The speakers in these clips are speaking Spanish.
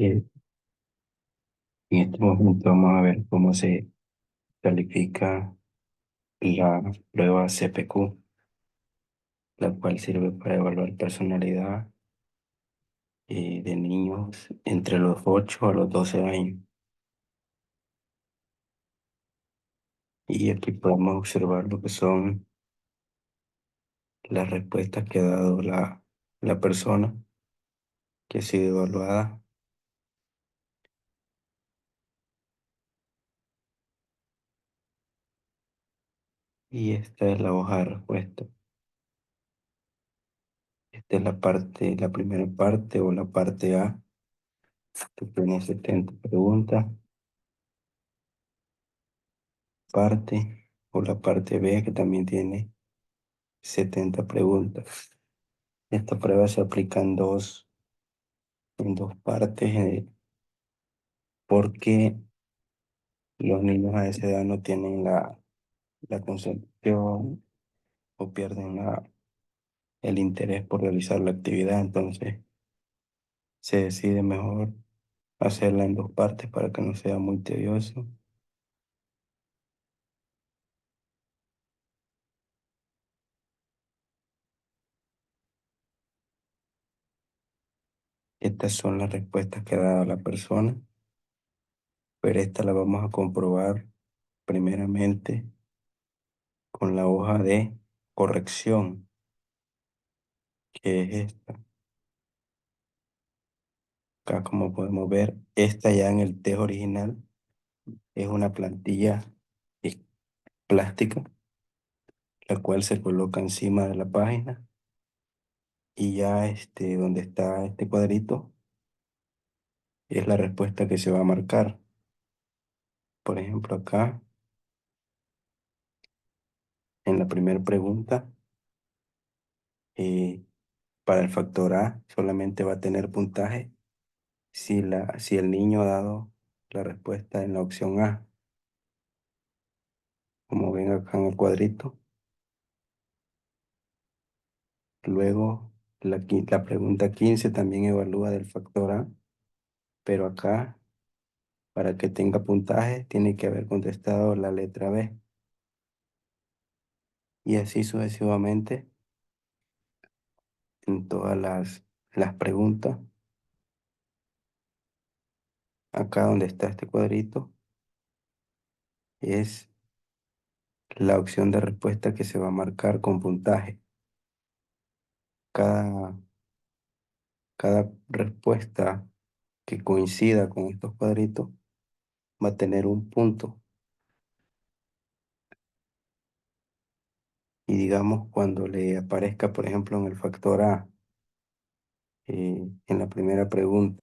Eh, En este momento vamos a ver cómo se califica la prueba CPQ, la cual sirve para evaluar personalidad de niños entre los 8 a los 12 años. Y aquí podemos observar lo que son las respuestas que ha dado la persona que ha sido evaluada. Y esta es la hoja de respuesta. Esta es la primera parte o la parte A, que tiene 70 preguntas. Parte o la parte B, que también tiene 70 preguntas. Esta prueba se aplica en dos partes, porque los niños a esa edad no tienen la concentración o pierden el interés por realizar la actividad. Entonces se decide mejor hacerla en dos partes para que no sea muy tedioso. Estas son las respuestas que ha dado la persona, pero esta la vamos a comprobar primeramente con la hoja de corrección, que es esta. Acá, como podemos ver, esta ya en el test original es una plantilla eh, plástica, la cual se coloca encima de la página, y ya donde está este cuadrito es la respuesta que se va a marcar. Por ejemplo, acá en la primera pregunta, eh, para el factor A solamente va a tener puntaje si el niño ha dado la respuesta en la opción A, como ven acá en el cuadrito. Luego, la pregunta 15 también evalúa del factor A, pero acá, para que tenga puntaje, tiene que haber contestado la letra B. Y así sucesivamente en todas las preguntas. Acá donde está este cuadrito es la opción de respuesta que se va a marcar con puntaje. Cada, cada respuesta que coincida con estos cuadritos va a tener un punto. Y digamos, cuando le aparezca, por ejemplo, en el factor A, en la primera pregunta,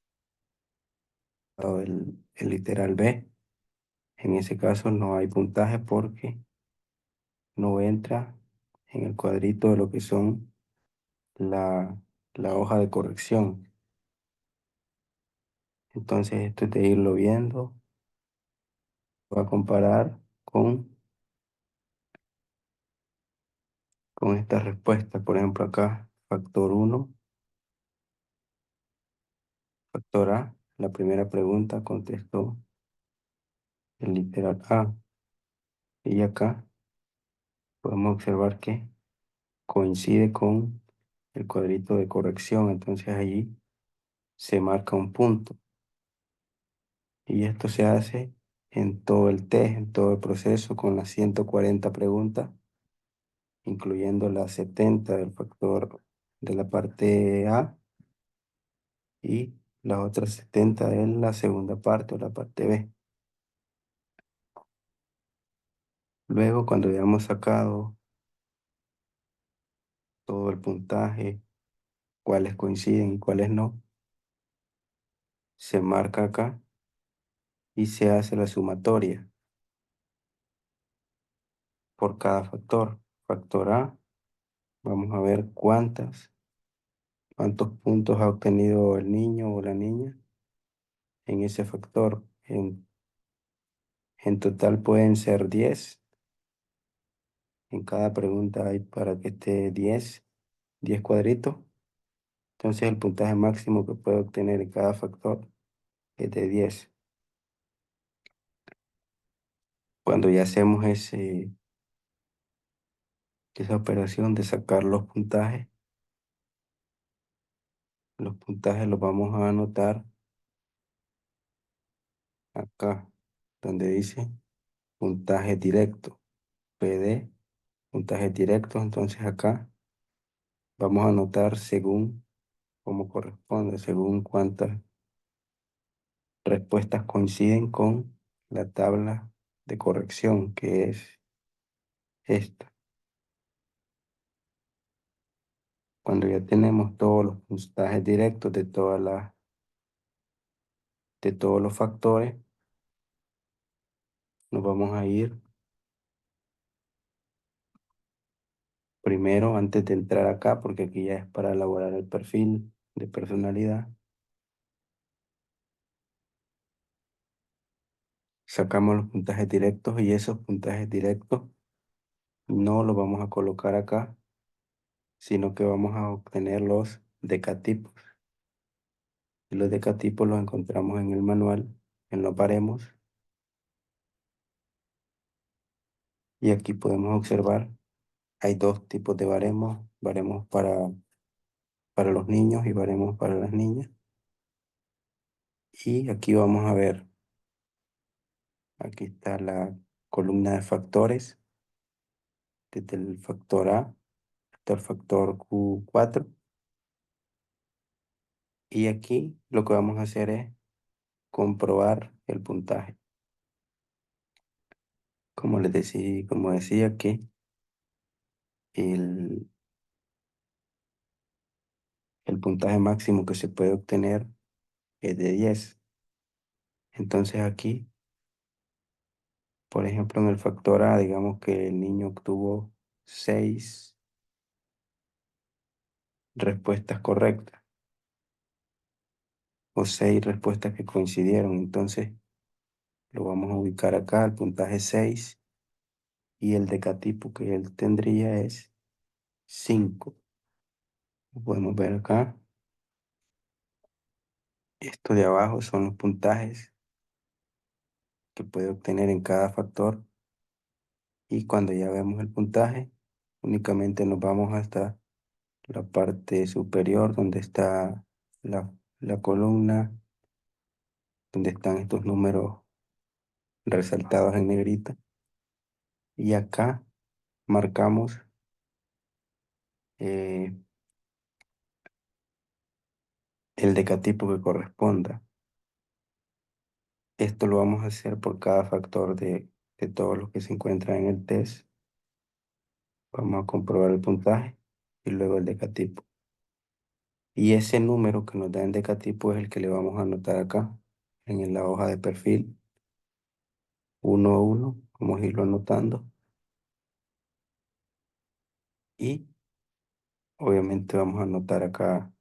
o el literal B, en ese caso no hay puntaje porque no entra en el cuadrito de lo que son la hoja de corrección. Entonces esto es de irlo viendo, va a comparar con esta respuesta. Por ejemplo, acá, factor uno, factor A, la primera pregunta contestó el literal A. Y acá podemos observar que coincide con el cuadrito de corrección. Entonces allí se marca un punto. Y esto se hace en todo el test, en todo el proceso, con las 140 preguntas, incluyendo las 70 del factor de la parte A y las otras 70 de la segunda parte o la parte B. Luego, cuando hayamos sacado todo el puntaje, cuáles coinciden y cuáles no, se marca acá y se hace la sumatoria por cada factor. Factor A, vamos a ver cuántos puntos ha obtenido el niño o la niña en ese factor. En total pueden ser 10. En cada pregunta hay para que esté 10 cuadritos. Entonces el puntaje máximo que puede obtener en cada factor es de 10. Cuando ya hacemos esa operación de sacar los puntajes los vamos a anotar acá, donde dice puntaje directo, PD, puntaje directo. Entonces acá vamos a anotar según cómo corresponde, según cuántas respuestas coinciden con la tabla de corrección, que es esta. Cuando ya tenemos todos los puntajes directos de todos los factores, nos vamos a ir primero, antes de entrar acá, porque aquí ya es para elaborar el perfil de personalidad. Sacamos los puntajes directos y esos puntajes directos no los vamos a colocar acá, sino que vamos a obtener los decatipos. Y los decatipos los encontramos en el manual, en los baremos. Y aquí podemos observar, hay dos tipos de baremos, baremos para los niños y baremos para las niñas. Y aquí vamos a ver, aquí está la columna de factores, desde el factor A hasta el factor Q4. Y aquí lo que vamos a hacer es comprobar el puntaje. Como decía que el, el puntaje máximo que se puede obtener es de 10. Entonces aquí, por ejemplo, en el factor A, digamos que el niño obtuvo 6 respuestas correctas o 6 respuestas que coincidieron. Entonces lo vamos a ubicar acá, el puntaje 6, y el decatipo que él tendría es 5. Lo podemos ver acá. Esto de abajo son los puntajes que puede obtener en cada factor, y cuando ya vemos el puntaje, únicamente nos vamos hasta la parte superior donde está la columna, donde están estos números resaltados en negrita, y acá marcamos eh, el decatipo que corresponda. Esto lo vamos a hacer por cada factor de todos los que se encuentran en el test. Vamos a comprobar el puntaje y luego el decatipo. Y ese número que nos da en decatipo es el que le vamos a anotar acá en la hoja de perfil, uno a uno. Vamos a irlo anotando. Y obviamente vamos a anotar acá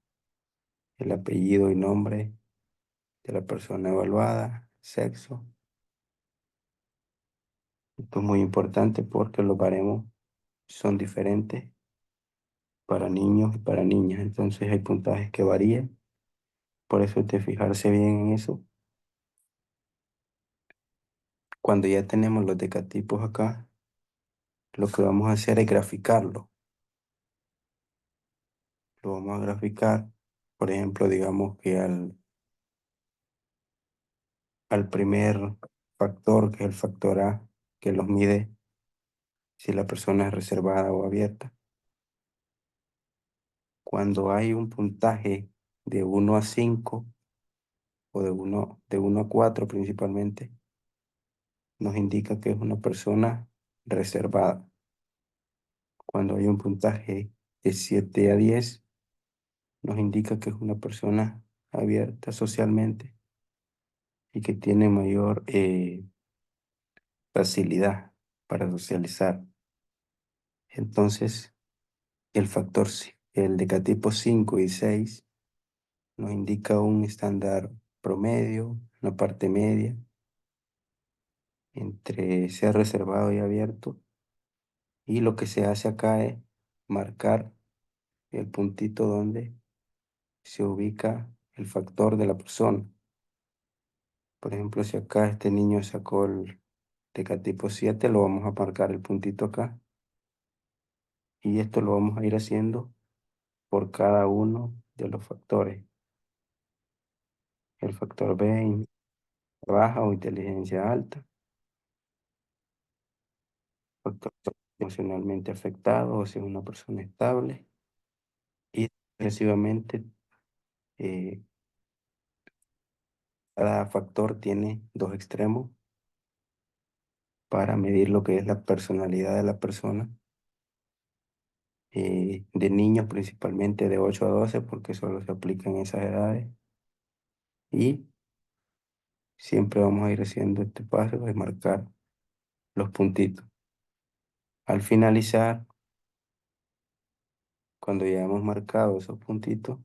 el apellido y nombre de la persona evaluada, sexo. Esto es muy importante porque los baremos son diferentes para niños y para niñas. Entonces hay puntajes que varían. Por eso es de fijarse bien en eso. Cuando ya tenemos los decatipos acá, lo que vamos a hacer es graficarlo. Lo vamos a graficar. Por ejemplo, digamos que al primer factor, que es el factor A, que los mide si la persona es reservada o abierta. Cuando hay un puntaje de 1 a 5, o de uno a 4 principalmente, nos indica que es una persona reservada. Cuando hay un puntaje de 7 a 10, nos indica que es una persona abierta socialmente y que tiene mayor facilidad para socializar. Entonces, el decatipo 5 y 6 nos indica un estándar promedio, una parte media entre ser reservado y abierto. Y lo que se hace acá es marcar el puntito donde se ubica el factor de la persona. Por ejemplo, si acá este niño sacó el tipo 7, lo vamos a marcar el puntito acá. Y esto lo vamos a ir haciendo por cada uno de los factores. El factor B, baja o inteligencia alta. Factor emocionalmente afectado, o sea, una persona estable. Y sucesivamente, eh, cada factor tiene dos extremos para medir lo que es la personalidad de la persona. De niños principalmente de 8 a 12 porque solo se aplica en esas edades. Y siempre vamos a ir haciendo este paso de marcar los puntitos. Al finalizar, cuando ya hemos marcado esos puntitos,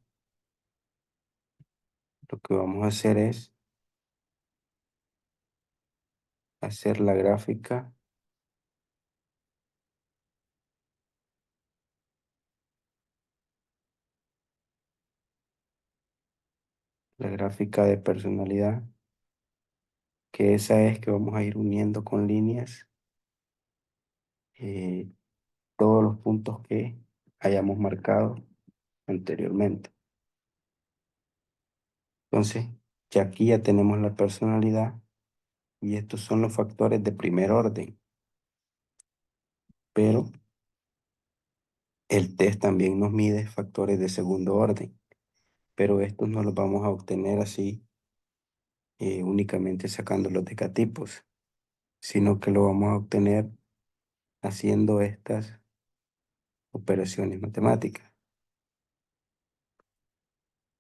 lo que vamos a hacer es hacer la gráfica de personalidad, que esa es que vamos a ir uniendo con líneas eh, todos los puntos que hayamos marcado anteriormente. Entonces, ya aquí ya tenemos la personalidad y estos son los factores de primer orden, pero el test también nos mide factores de segundo orden, pero estos no los vamos a obtener así únicamente sacando los decatipos, sino que lo vamos a obtener haciendo estas operaciones matemáticas.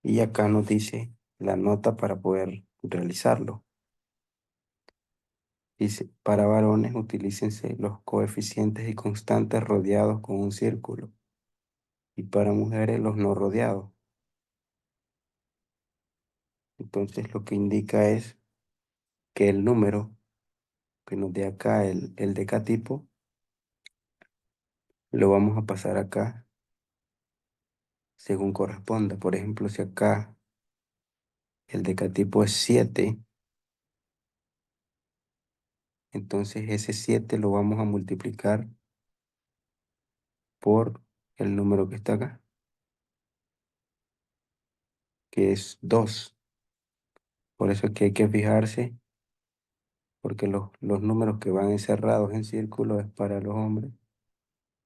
Y acá nos dice la nota para poder realizarlo. Dice, para varones utilícense los coeficientes y constantes rodeados con un círculo y para mujeres los no rodeados. Entonces lo que indica es que el número que nos dé acá el decatipo lo vamos a pasar acá según corresponda. Por ejemplo, si acá el decatipo es 7, entonces ese 7 lo vamos a multiplicar por el número que está acá, que es 2. Por eso es que hay que fijarse, porque los números que van encerrados en círculo es para los hombres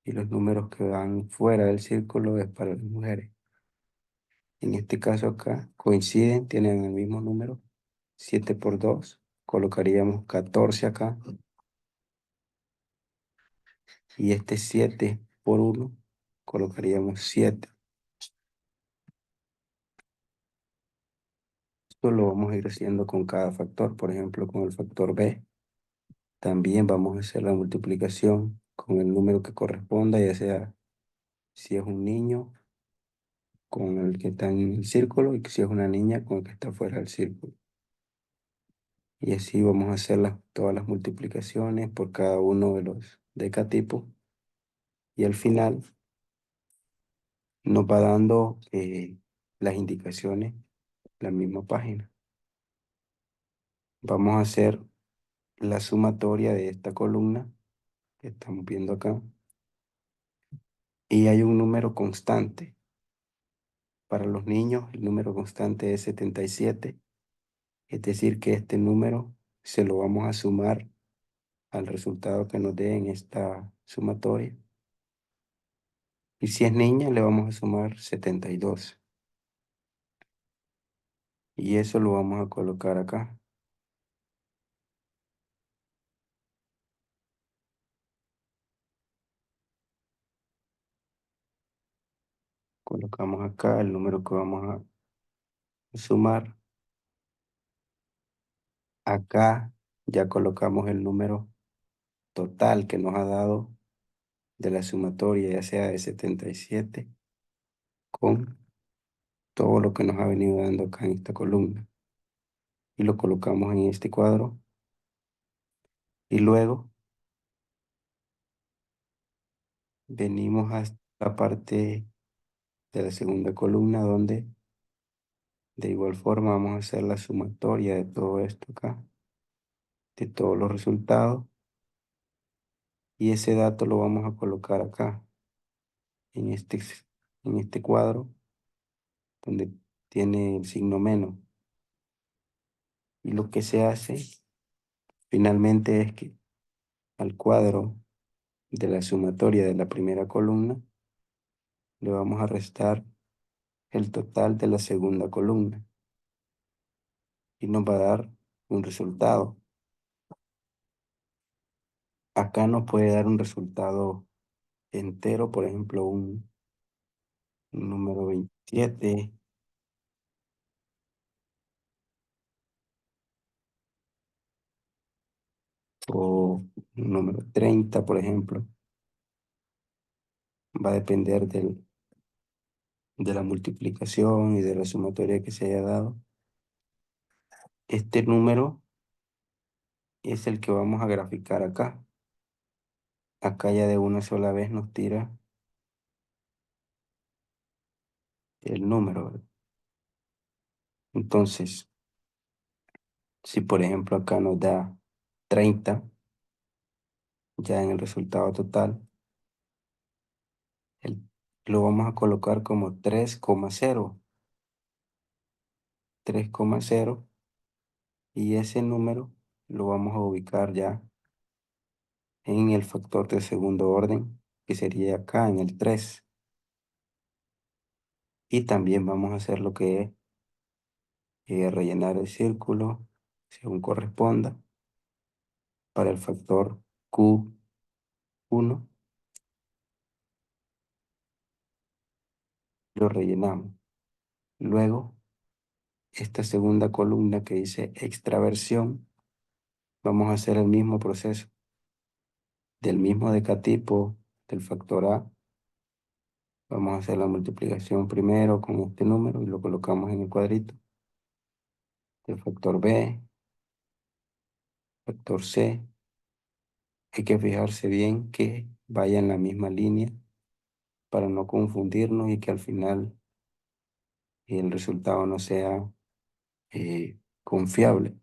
y los números que van fuera del círculo es para las mujeres. En este caso acá coinciden, tienen el mismo número, 7 por 2, colocaríamos 14 acá, y este 7 por 1, colocaríamos 7. Esto lo vamos a ir haciendo con cada factor, por ejemplo, con el factor B. También vamos a hacer la multiplicación con el número que corresponda, ya sea si es un niño con el que está en el círculo y si es una niña con el que está fuera del círculo. Y así vamos a hacer todas las multiplicaciones por cada uno de los decatipos. Y al final nos va dando las indicaciones la misma página. Vamos a hacer la sumatoria de esta columna que estamos viendo acá. Y hay un número constante. Para los niños, el número constante es 77. Es decir, que este número se lo vamos a sumar al resultado que nos dé en esta sumatoria. Y si es niña, le vamos a sumar 72. Y eso lo vamos a colocar acá. Colocamos acá el número que vamos a sumar. Acá ya colocamos el número total que nos ha dado de la sumatoria, ya sea de 77, con todo lo que nos ha venido dando acá en esta columna. Y lo colocamos en este cuadro. Y luego venimos a la parte de la segunda columna donde De igual forma vamos a hacer la sumatoria de todo esto acá, de todos los resultados. Y ese dato lo vamos a colocar acá, en este cuadro, donde tiene el signo menos. Y lo que se hace finalmente es que al cuadro de la sumatoria de la primera columna le vamos a restar el total de la segunda columna y nos va a dar un resultado. Acá nos puede dar un resultado entero, por ejemplo, un número 27 o un número 30, por ejemplo. Va a depender de la multiplicación y de la sumatoria que se haya dado. Este número es el que vamos a graficar acá. Acá ya de una sola vez nos tira el número, ¿verdad? Entonces, si por ejemplo acá nos da 30, ya en el resultado total, el- lo vamos a colocar como 3,0, 3,0, y ese número lo vamos a ubicar ya en el factor de segundo orden, que sería acá en el 3. Y también vamos a hacer lo que es rellenar el círculo según corresponda para el factor Q1. Lo rellenamos. Luego, esta segunda columna que dice extraversión, vamos a hacer el mismo proceso. Del mismo decatipo del factor A, vamos a hacer la multiplicación primero con este número y lo colocamos en el cuadrito. Del factor B, factor C, hay que fijarse bien que vaya en la misma línea para no confundirnos y que al final el resultado no sea confiable.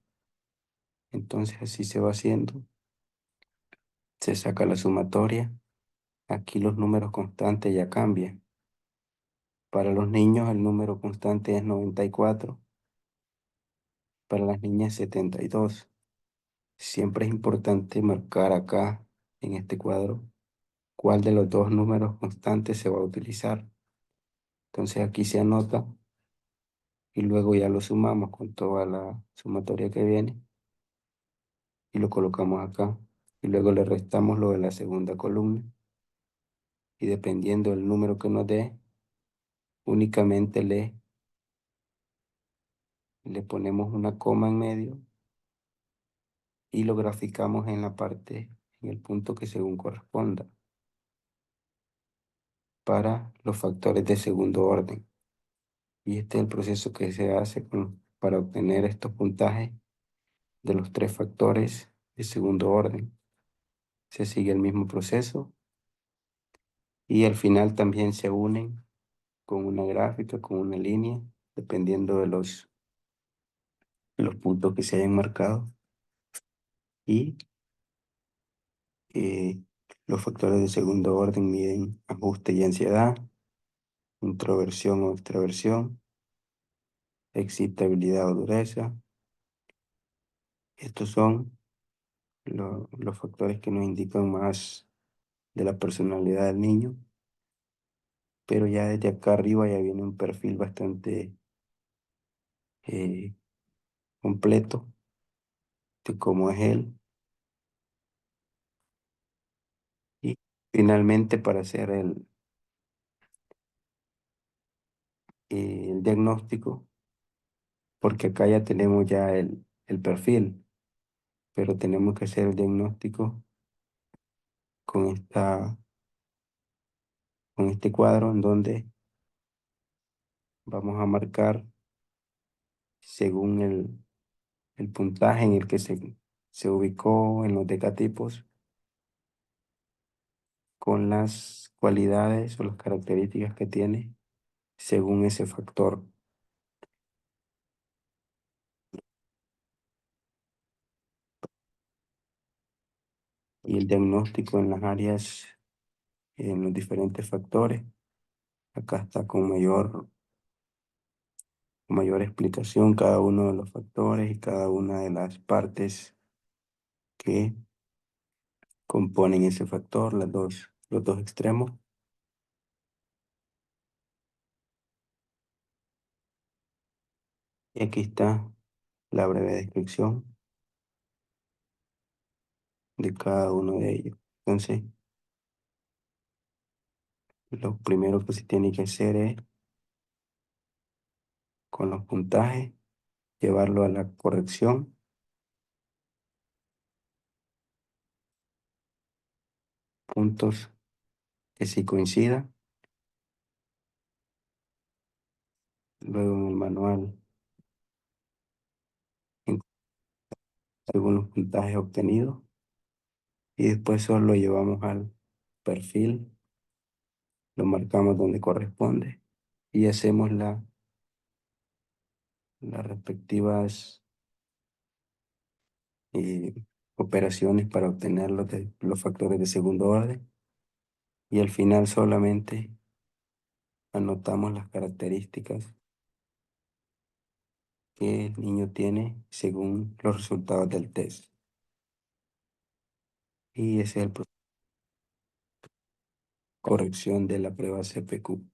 Entonces así se va haciendo. Se saca la sumatoria. Aquí los números constantes ya cambian. Para los niños el número constante es 94. Para las niñas 72. Siempre es importante marcar acá en este cuadro cuál de los dos números constantes se va a utilizar. Entonces aquí se anota y luego ya lo sumamos con toda la sumatoria que viene y lo colocamos acá. Y luego le restamos lo de la segunda columna y dependiendo del número que nos dé, únicamente le ponemos una coma en medio y lo graficamos en la parte, en el punto que según corresponda para los factores de segundo orden. Y este es el proceso que se hace para obtener estos puntajes de los tres factores de segundo orden. Se sigue el mismo proceso y al final también se unen con una gráfica, con una línea, dependiendo de los puntos que se hayan marcado. Y eh, los factores de segundo orden miden ajuste y ansiedad, introversión o extraversión, excitabilidad o dureza. Estos son los factores que nos indican más de la personalidad del niño, pero ya desde acá arriba ya viene un perfil bastante eh, completo de cómo es él. Y finalmente para hacer el diagnóstico, porque acá ya tenemos ya el perfil, pero tenemos que hacer el diagnóstico con con este cuadro en donde vamos a marcar según el puntaje en el que se ubicó en los decatipos con las cualidades o las características que tiene según ese factor. y el diagnóstico en las áreas, en los diferentes factores. Acá está con mayor explicación cada uno de los factores y cada una de las partes que componen ese factor, los dos extremos. Y aquí está la breve descripción de cada uno de ellos. Entonces, lo primero que se tiene que hacer es, con los puntajes, llevarlo a la corrección. Puntos que sí coincidan. Luego en el manual, en- según los puntajes obtenidos. Y después solo lo llevamos al perfil, lo marcamos donde corresponde y hacemos las respectivas eh, operaciones para obtener los factores de segundo orden. Y al final solamente anotamos las características que el niño tiene según los resultados del test. Y ese es el proceso de corrección de la prueba CPQ.